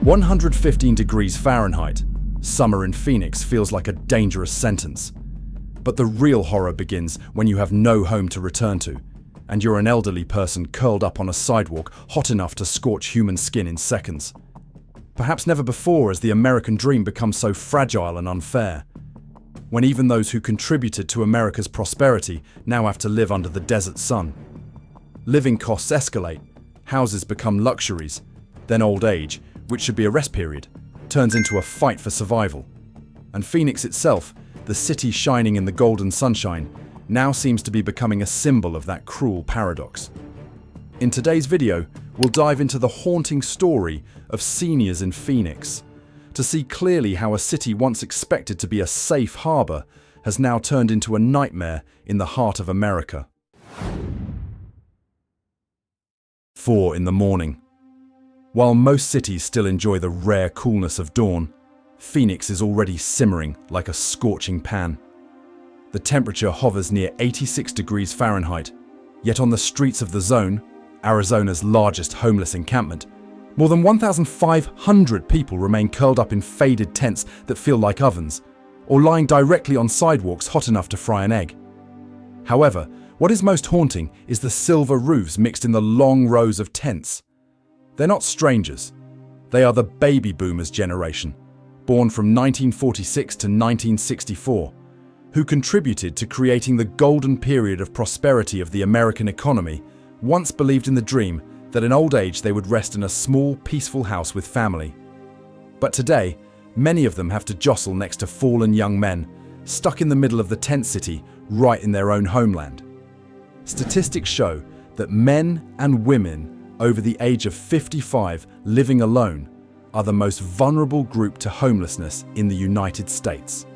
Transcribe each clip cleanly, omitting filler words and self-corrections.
115 degrees Fahrenheit. Summer in Phoenix feels like a dangerous sentence. But the real horror begins when you have no home to return to, and you're an elderly person curled up on a sidewalk hot enough to scorch human skin in seconds. Perhaps never before has the American dream become so fragile and unfair, when even those who contributed to America's prosperity now have to live under the desert sun. Living costs escalate, houses become luxuries, then old age, which should be a rest period, turns into a fight for survival. And Phoenix itself, the city shining in the golden sunshine, now seems to be becoming a symbol of that cruel paradox. In today's video, we'll dive into the haunting story of seniors in Phoenix, to see clearly how a city once expected to be a safe harbor has now turned into a nightmare in the heart of America. 4 in the morning. While most cities still enjoy the rare coolness of dawn, Phoenix is already simmering like a scorching pan. The temperature hovers near 86 degrees Fahrenheit, yet on the streets of the zone, Arizona's largest homeless encampment, more than 1,500 people remain curled up in faded tents that feel like ovens, or lying directly on sidewalks hot enough to fry an egg. However, what is most haunting is the silver roofs mixed in the long rows of tents. They're not strangers. They are the baby boomers generation, born from 1946 to 1964, who contributed to creating the golden period of prosperity of the American economy, once believed in the dream that in old age they would rest in a small, peaceful house with family. But today, many of them have to jostle next to fallen young men, stuck in the middle of the tent city, right in their own homeland. Statistics show that men and women over the age of 55 living alone are the most vulnerable group to homelessness in the United States.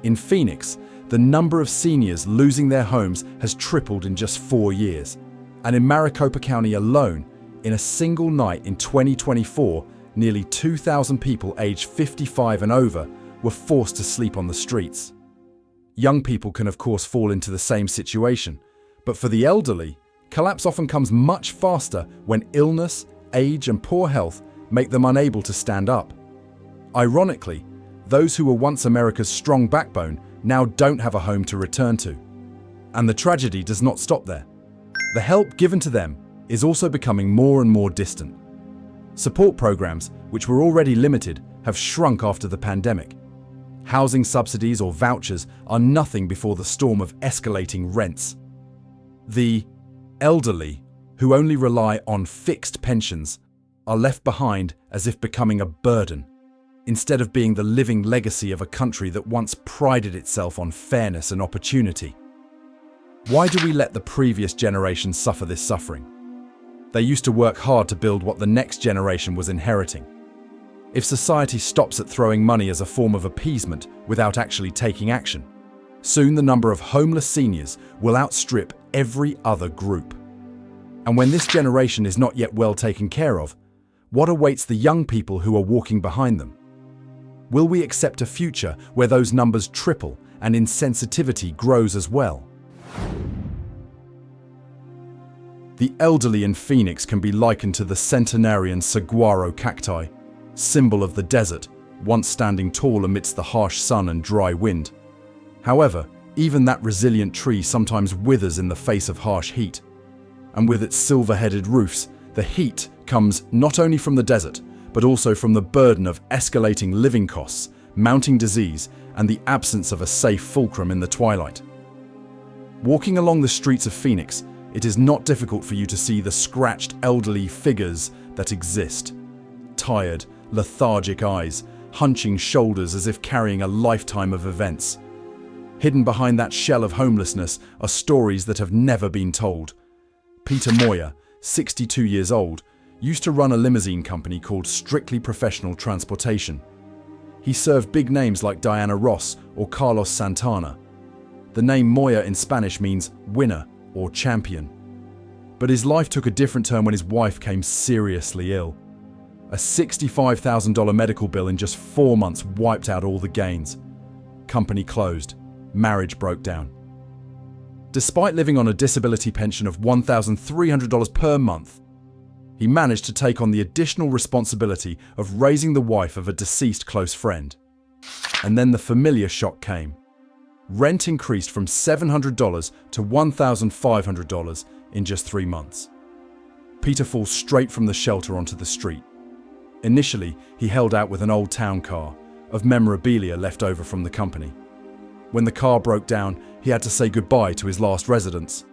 In Phoenix, the number of seniors losing their homes has tripled in just 4 years. And in Maricopa County alone, in a single night in 2024, nearly 2,000 people aged 55 and over were forced to sleep on the streets. Young people can of course fall into the same situation, but for the elderly, collapse often comes much faster when illness, age, and poor health make them unable to stand up. Ironically, those who were once America's strong backbone now don't have a home to return to. And the tragedy does not stop there. The help given to them is also becoming more and more distant. Support programs, which were already limited, have shrunk after the pandemic. Housing subsidies or vouchers are nothing before the storm of escalating rents. The elderly, who only rely on fixed pensions, are left behind as if becoming a burden, instead of being the living legacy of a country that once prided itself on fairness and opportunity. Why do we let the previous generation suffer this suffering? They used to work hard to build what the next generation was inheriting. If society stops at throwing money as a form of appeasement without actually taking action, soon the number of homeless seniors will outstrip every other group. And when this generation is not yet well taken care of, what awaits the young people who are walking behind them? Will we accept a future where those numbers triple and insensitivity grows as well? The elderly in Phoenix can be likened to the centenarian saguaro cacti, symbol of the desert, once standing tall amidst the harsh sun and dry wind. However, even that resilient tree sometimes withers in the face of harsh heat. And with its silver-headed roofs, the heat comes not only from the desert, but also from the burden of escalating living costs, mounting disease, and the absence of a safe fulcrum in the twilight. Walking along the streets of Phoenix, it is not difficult for you to see the scratched elderly figures that exist. Tired, lethargic eyes, hunching shoulders as if carrying a lifetime of events. Hidden behind that shell of homelessness are stories that have never been told. Peter Moyer, 62 years old, used to run a limousine company called Strictly Professional Transportation. He served big names like Diana Ross or Carlos Santana. The name Moyer in Spanish means winner or champion. But his life took a different turn when his wife came seriously ill. A $65,000 medical bill in just 4 months wiped out all the gains. Company closed. Marriage broke down. Despite living on a disability pension of $1,300 per month, He managed to take on the additional responsibility of raising the wife of a deceased close friend. And then the familiar shock came. Rent increased from $700 to $1,500 in just 3 months. Peter falls straight from the shelter onto the street. Initially, he held out with an old town car, of memorabilia left over from the company. When the car broke down, he had to say goodbye to his last residence.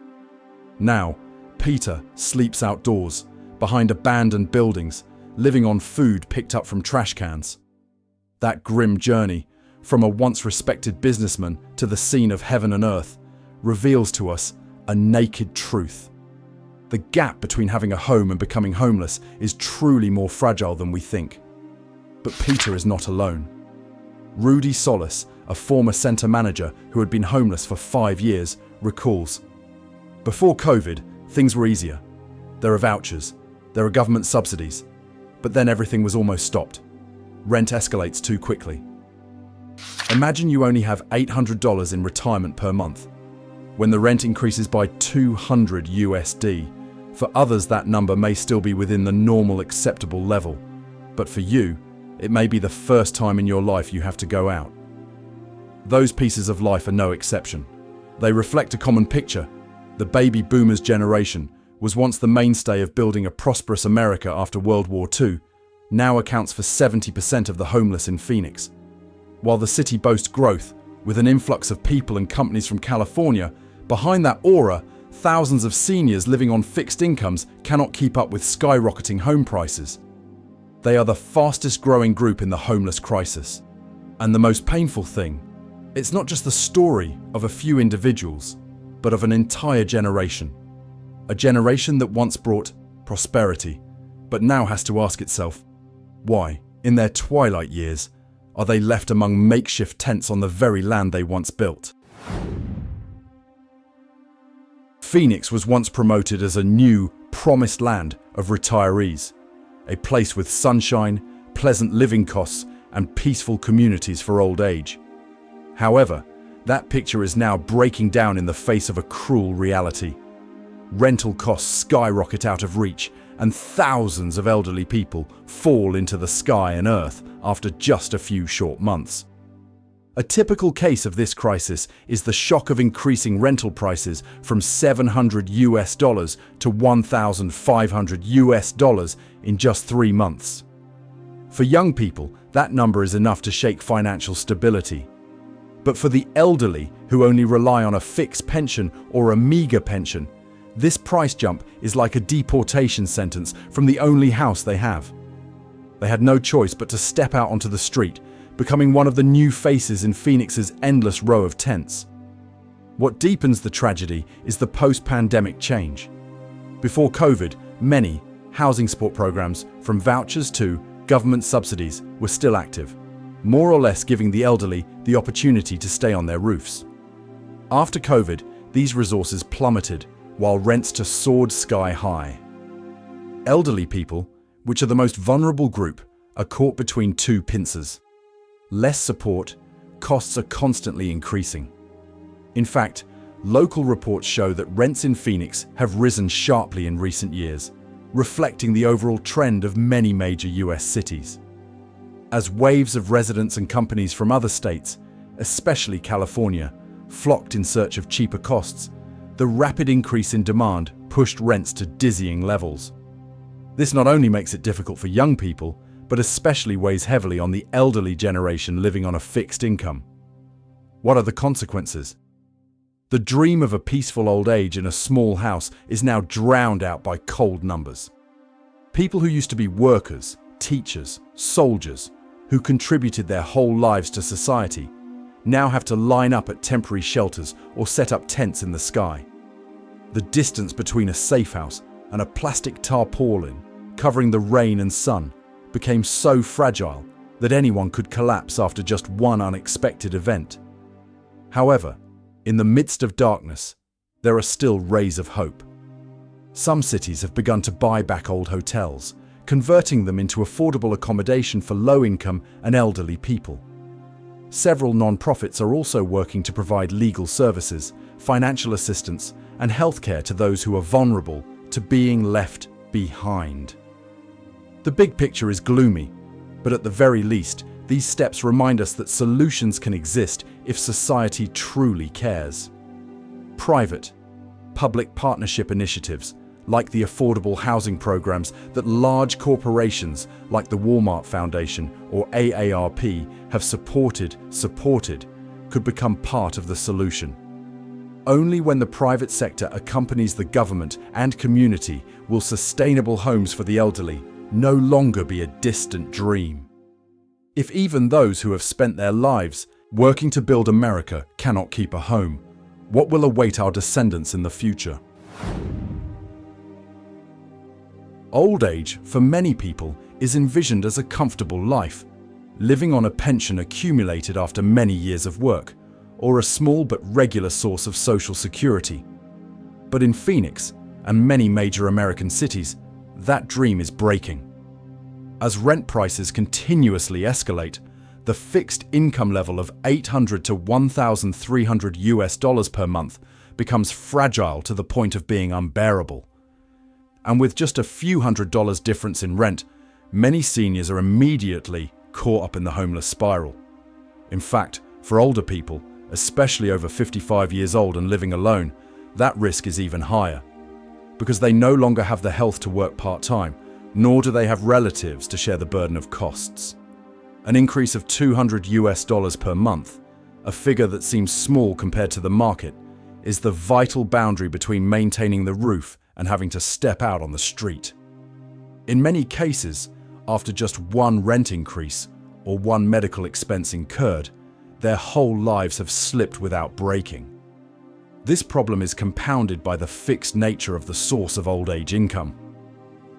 Now, Peter sleeps outdoors, behind abandoned buildings, living on food picked up from trash cans. That grim journey, from a once respected businessman to the scene of heaven and earth, reveals to us a naked truth. The gap between having a home and becoming homeless is truly more fragile than we think. But Peter is not alone. Rudy Solis, a former centre manager who had been homeless for 5 years, recalls, "Before COVID, things were easier. There are vouchers, there are government subsidies, but then everything was almost stopped. Rent escalates too quickly. Imagine you only have $800 in retirement per month. When the rent increases by $200 USD, for others that number may still be within the normal acceptable level, but for you, it may be the first time in your life you have to go out." Those pieces of life are no exception. They reflect a common picture. The baby boomers generation was once the mainstay of building a prosperous America after World War II, now accounts for 70% of the homeless in Phoenix. While the city boasts growth, with an influx of people and companies from California, behind that aura, thousands of seniors living on fixed incomes cannot keep up with skyrocketing home prices. They are the fastest growing group in the homeless crisis. And the most painful thing, it's not just the story of a few individuals, but of an entire generation. A generation that once brought prosperity, but now has to ask itself, why, in their twilight years, are they left among makeshift tents on the very land they once built? Phoenix was once promoted as a new, promised land of retirees, a place with sunshine, pleasant living costs, and peaceful communities for old age. However, that picture is now breaking down in the face of a cruel reality. Rental costs skyrocket out of reach, and thousands of elderly people fall into the sky and earth after just a few short months. A typical case of this crisis is the shock of increasing rental prices from $700 to $1,500 in just 3 months. For young people, that number is enough to shake financial stability. But for the elderly, who only rely on a fixed pension or a meager pension, this price jump is like a deportation sentence from the only house they have. They had no choice but to step out onto the street, becoming one of the new faces in Phoenix's endless row of tents. What deepens the tragedy is the post-pandemic change. Before COVID, many housing support programs, from vouchers to government subsidies, were still active, more or less giving the elderly the opportunity to stay on their roofs. After COVID, these resources plummeted, while rents soared sky high. Elderly people, which are the most vulnerable group, are caught between two pincers. Less support, costs are constantly increasing. In fact, local reports show that rents in Phoenix have risen sharply in recent years, reflecting the overall trend of many major US cities. As waves of residents and companies from other states, especially California, flocked in search of cheaper costs, the rapid increase in demand pushed rents to dizzying levels. This not only makes it difficult for young people, but especially weighs heavily on the elderly generation living on a fixed income. What are the consequences? The dream of a peaceful old age in a small house is now drowned out by cold numbers. People who used to be workers, teachers, soldiers, who contributed their whole lives to society, now have to line up at temporary shelters or set up tents in the sky. The distance between a safe house and a plastic tarpaulin covering the rain and sun became so fragile that anyone could collapse after just one unexpected event. However, in the midst of darkness, there are still rays of hope. Some cities have begun to buy back old hotels, converting them into affordable accommodation for low-income and elderly people. Several non-profits are also working to provide legal services, financial assistance, and healthcare to those who are vulnerable to being left behind. The big picture is gloomy, but at the very least, these steps remind us that solutions can exist if society truly cares. Private, public partnership initiatives, like the affordable housing programs that large corporations like the Walmart Foundation or AARP have supported, could become part of the solution. Only when the private sector accompanies the government and community will sustainable homes for the elderly no longer be a distant dream. If even those who have spent their lives working to build America cannot keep a home, what will await our descendants in the future? Old age, for many people, is envisioned as a comfortable life, living on a pension accumulated after many years of work, or a small but regular source of social security. But in Phoenix and many major American cities, that dream is breaking. As rent prices continuously escalate, the fixed income level of $800 to $1,300 per month becomes fragile to the point of being unbearable. And with just a few $100s difference in rent, many seniors are immediately caught up in the homeless spiral. In fact, for older people, especially over 55 years old and living alone, that risk is even higher, because they no longer have the health to work part-time, nor do they have relatives to share the burden of costs. An increase of $200 per month, a figure that seems small compared to the market, is the vital boundary between maintaining the roof and having to step out on the street. In many cases, after just one rent increase or one medical expense incurred, their whole lives have slipped without breaking. This problem is compounded by the fixed nature of the source of old age income.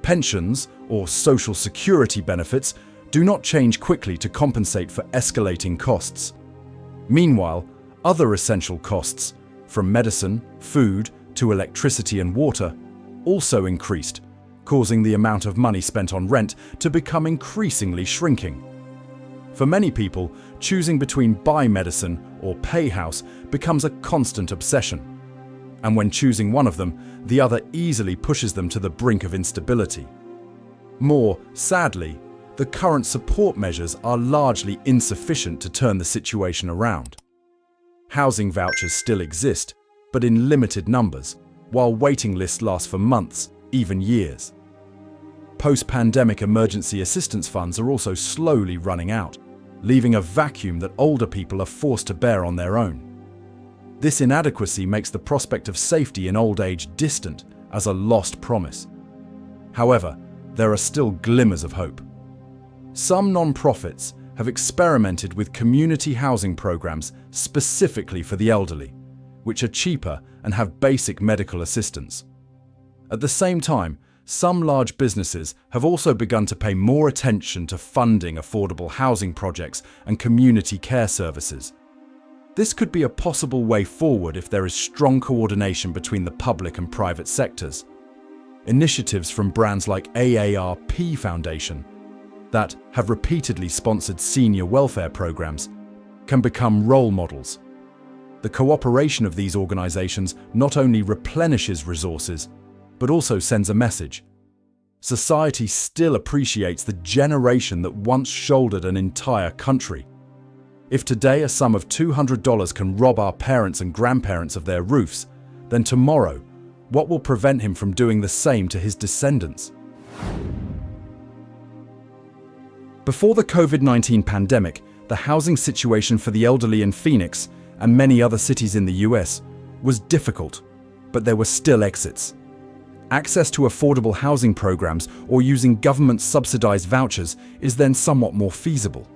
Pensions, or social security benefits, do not change quickly to compensate for escalating costs. Meanwhile, other essential costs, from medicine, food, to electricity and water, also increased, causing the amount of money spent on rent to become increasingly shrinking. For many people, choosing between buy medicine or pay house becomes a constant obsession. And when choosing one of them, the other easily pushes them to the brink of instability. More sadly, the current support measures are largely insufficient to turn the situation around. Housing vouchers still exist, but in limited numbers, while waiting lists last for months, even years. Post-pandemic emergency assistance funds are also slowly running out, leaving a vacuum that older people are forced to bear on their own. This inadequacy makes the prospect of safety in old age distant as a lost promise. However, there are still glimmers of hope. Some non-profits have experimented with community housing programs specifically for the elderly, which are cheaper and have basic medical assistance. At the same time, some large businesses have also begun to pay more attention to funding affordable housing projects and community care services. This could be a possible way forward if there is strong coordination between the public and private sectors. Initiatives from brands like AARP Foundation, that have repeatedly sponsored senior welfare programs, can become role models. The cooperation of these organizations not only replenishes resources, but also sends a message. Society still appreciates the generation that once shouldered an entire country. If today a sum of $200 can rob our parents and grandparents of their roofs, then tomorrow, what will prevent him from doing the same to his descendants? Before the COVID-19 pandemic, the housing situation for the elderly in Phoenix and many other cities in the US was difficult, but there were still exits. Access to affordable housing programs or using government-subsidized vouchers is then somewhat more feasible.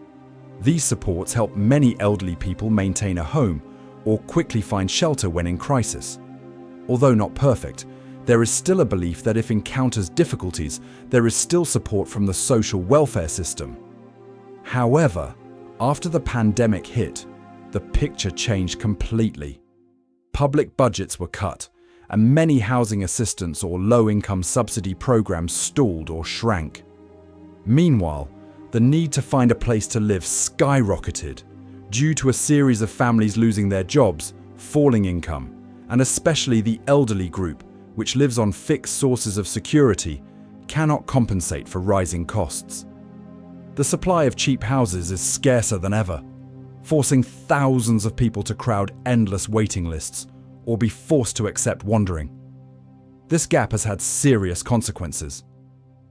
These supports help many elderly people maintain a home or quickly find shelter when in crisis. Although not perfect, there is still a belief that if encounters difficulties, there is still support from the social welfare system. However, after the pandemic hit, the picture changed completely. Public budgets were cut, and many housing assistance or low-income subsidy programs stalled or shrank. Meanwhile, the need to find a place to live skyrocketed due to a series of families losing their jobs, falling income, and especially the elderly group, which lives on fixed sources of security, cannot compensate for rising costs. The supply of cheap houses is scarcer than ever, forcing thousands of people to crowd endless waiting lists or be forced to accept wandering. This gap has had serious consequences.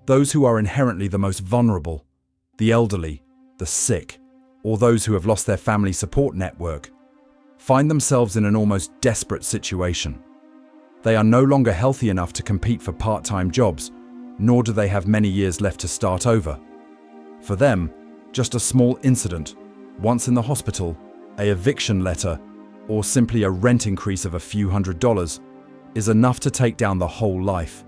Those who are inherently the most vulnerable, the elderly, the sick, or those who have lost their family support network, find themselves in an almost desperate situation. They are no longer healthy enough to compete for part-time jobs, nor do they have many years left to start over. For them, just a small incident, once in the hospital, an eviction letter, or simply a rent increase of a few $100s, is enough to take down the whole life.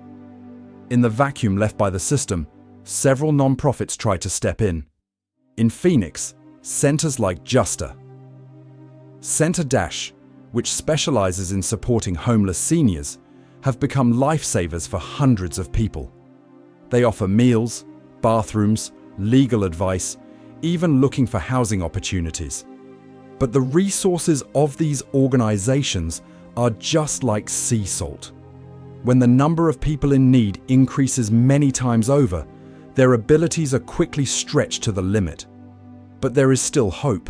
In the vacuum left by the system, several non-profits try to step in. In Phoenix, centers like Justa, Center Dash, which specializes in supporting homeless seniors, have become lifesavers for hundreds of people. They offer meals, bathrooms, legal advice, even looking for housing opportunities. But the resources of these organizations are just like sea salt. When the number of people in need increases many times over, their abilities are quickly stretched to the limit. But there is still hope.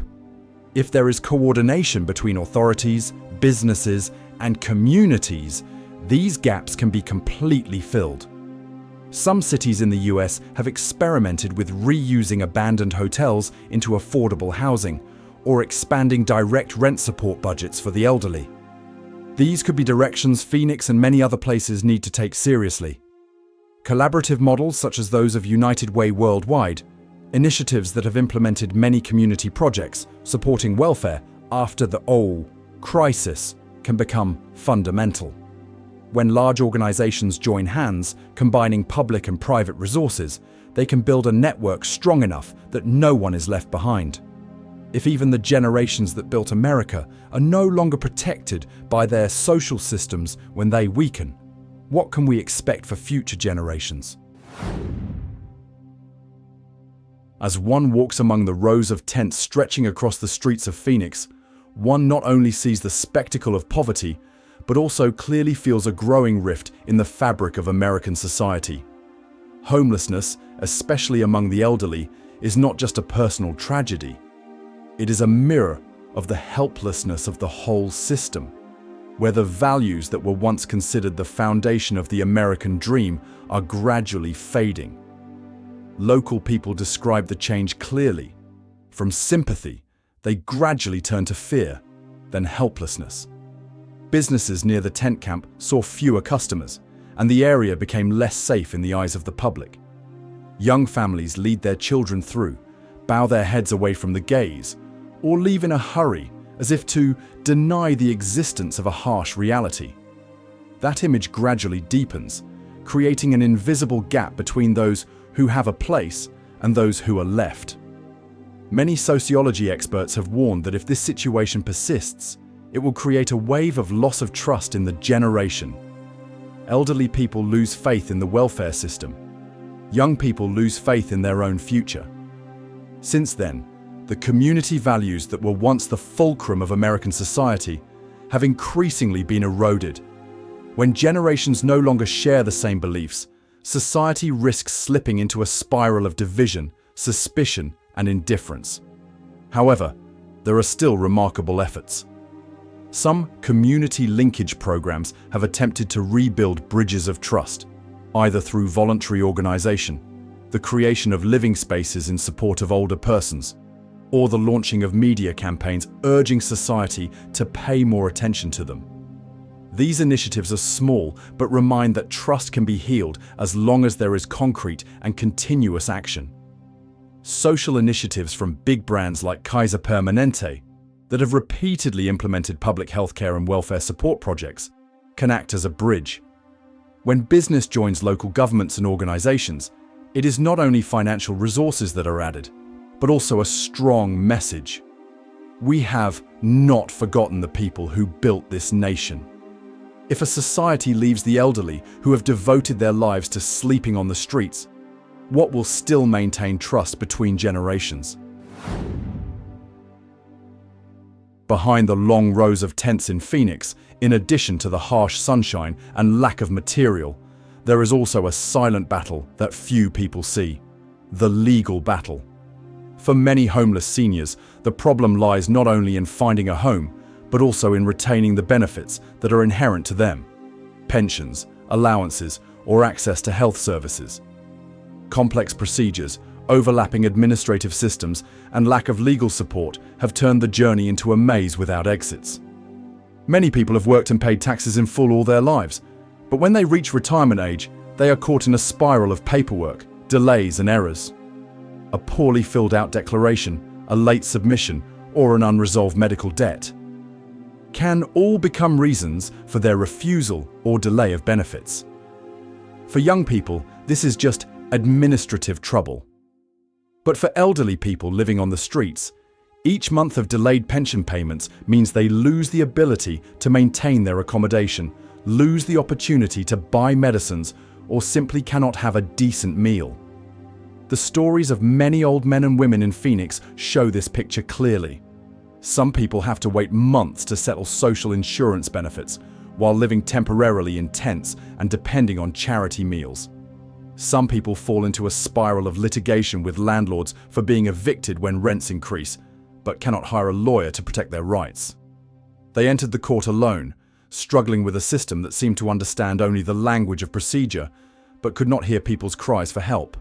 If there is coordination between authorities, businesses, and communities, these gaps can be completely filled. Some cities in the US have experimented with reusing abandoned hotels into affordable housing, or expanding direct rent support budgets for the elderly. These could be directions Phoenix and many other places need to take seriously. Collaborative models such as those of United Way Worldwide, initiatives that have implemented many community projects supporting welfare after the crisis, can become fundamental. When large organizations join hands, combining public and private resources, they can build a network strong enough that no one is left behind. If even the generations that built America are no longer protected by their social systems when they weaken, what can we expect for future generations? As one walks among the rows of tents stretching across the streets of Phoenix, one not only sees the spectacle of poverty, but also clearly feels a growing rift in the fabric of American society. Homelessness, especially among the elderly, is not just a personal tragedy. It is a mirror of the helplessness of the whole system, where the values that were once considered the foundation of the American dream are gradually fading. Local people describe the change clearly. From sympathy, they gradually turn to fear, then helplessness. Businesses near the tent camp saw fewer customers, and the area became less safe in the eyes of the public. Young families lead their children through, bow their heads away from the gaze, or leave in a hurry as if to deny the existence of a harsh reality. That image gradually deepens, creating an invisible gap between those who have a place and those who are left. Many sociology experts have warned that if this situation persists, it will create a wave of loss of trust in the generation. Elderly people lose faith in the welfare system. Young people lose faith in their own future. Since then, the community values that were once the fulcrum of American society have increasingly been eroded. When generations no longer share the same beliefs, society risks slipping into a spiral of division, suspicion, and indifference. However, there are still remarkable efforts. Some community linkage programs have attempted to rebuild bridges of trust, either through voluntary organization, the creation of living spaces in support of older persons, or the launching of media campaigns urging society to pay more attention to them. These initiatives are small, but remind that trust can be healed as long as there is concrete and continuous action. Social initiatives from big brands like Kaiser Permanente that have repeatedly implemented public healthcare and welfare support projects can act as a bridge. When business joins local governments and organizations, it is not only financial resources that are added, but also a strong message. We have not forgotten the people who built this nation. If a society leaves the elderly who have devoted their lives to sleeping on the streets, what will still maintain trust between generations? Behind the long rows of tents in Phoenix, in addition to the harsh sunshine and lack of material, there is also a silent battle that few people see: the legal battle. For many homeless seniors, the problem lies not only in finding a home, but also in retaining the benefits that are inherent to them: pensions, allowances, or access to health services. Complex procedures, overlapping administrative systems, and lack of legal support have turned the journey into a maze without exits. Many people have worked and paid taxes in full all their lives, but when they reach retirement age, they are caught in a spiral of paperwork, delays, and errors. A poorly filled out declaration, a late submission, or an unresolved medical debt can all become reasons for their refusal or delay of benefits. For young people, this is just administrative trouble. But for elderly people living on the streets, each month of delayed pension payments means they lose the ability to maintain their accommodation, lose the opportunity to buy medicines, or simply cannot have a decent meal. The stories of many old men and women in Phoenix show this picture clearly. Some people have to wait months to settle social insurance benefits, while living temporarily in tents and depending on charity meals. Some people fall into a spiral of litigation with landlords for being evicted when rents increase, but cannot hire a lawyer to protect their rights. They entered the court alone, struggling with a system that seemed to understand only the language of procedure, but could not hear people's cries for help.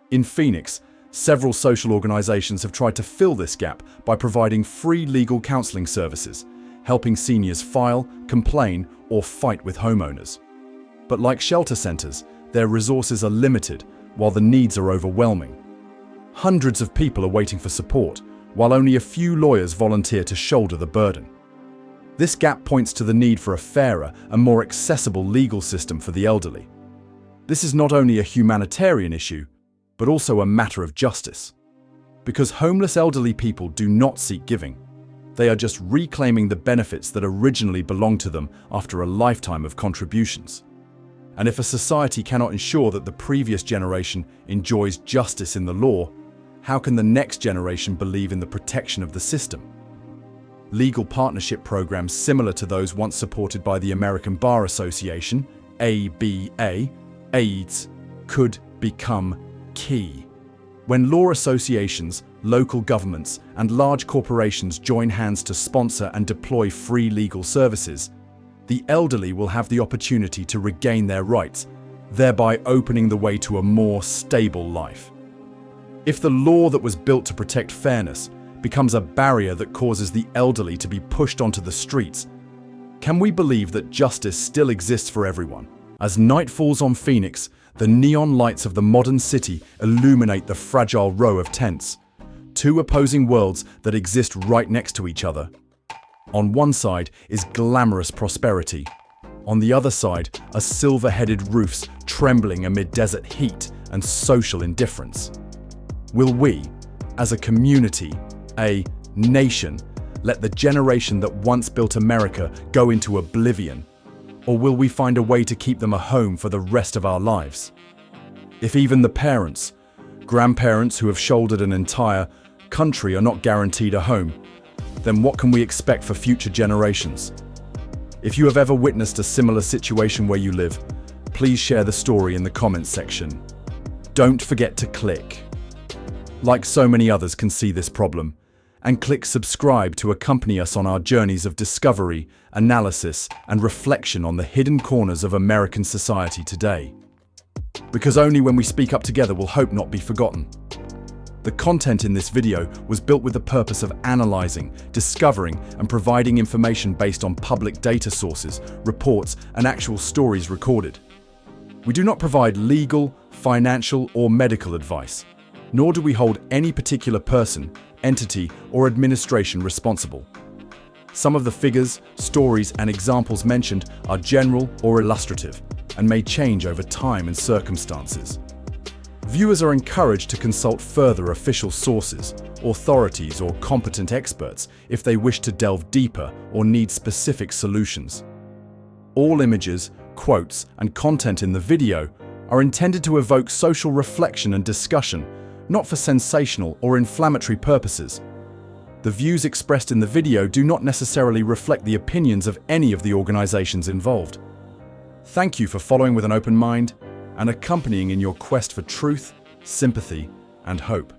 In Phoenix, several social organizations have tried to fill this gap by providing free legal counseling services, helping seniors file, complain, or fight with homeowners. But like shelter centers, their resources are limited, while the needs are overwhelming. Hundreds of people are waiting for support, while only a few lawyers volunteer to shoulder the burden. This gap points to the need for a fairer and more accessible legal system for the elderly. This is not only a humanitarian issue, but also a matter of justice. Because homeless elderly people do not seek giving. They are just reclaiming the benefits that originally belonged to them after a lifetime of contributions. And if a society cannot ensure that the previous generation enjoys justice in the law, how can the next generation believe in the protection of the system? Legal partnership programs similar to those once supported by the American Bar Association, ABA, AIDS, could become key. When law associations, local governments, and large corporations join hands to sponsor and deploy free legal services, the elderly will have the opportunity to regain their rights, thereby opening the way to a more stable life. If the law that was built to protect fairness becomes a barrier that causes the elderly to be pushed onto the streets, can we believe that justice still exists for everyone? As night falls on Phoenix, the neon lights of the modern city illuminate the fragile row of tents, two opposing worlds that exist right next to each other. On one side is glamorous prosperity. On the other side are silver-headed roofs trembling amid desert heat and social indifference. Will we, as a community, a nation, let the generation that once built America go into oblivion? Or will we find a way to keep them a home for the rest of our lives? If even the parents, grandparents who have shouldered an entire country are not guaranteed a home, then what can we expect for future generations? If you have ever witnessed a similar situation where you live, please share the story in the comments section. Don't forget to click like so many others can see this problem, and click subscribe to accompany us on our journeys of discovery, analysis, and reflection on the hidden corners of American society today. Because only when we speak up together will hope not be forgotten. The content in this video was built with the purpose of analyzing, discovering, and providing information based on public data sources, reports, and actual stories recorded. We do not provide legal, financial, or medical advice, nor do we hold any particular person, entity, or administration responsible. Some of the figures, stories, and examples mentioned are general or illustrative and may change over time and circumstances. Viewers are encouraged to consult further official sources, authorities, or competent experts if they wish to delve deeper or need specific solutions. All images, quotes, and content in the video are intended to evoke social reflection and discussion, not for sensational or inflammatory purposes. The views expressed in the video do not necessarily reflect the opinions of any of the organizations involved. Thank you for following with an open mind and accompanying in your quest for truth, sympathy, and hope.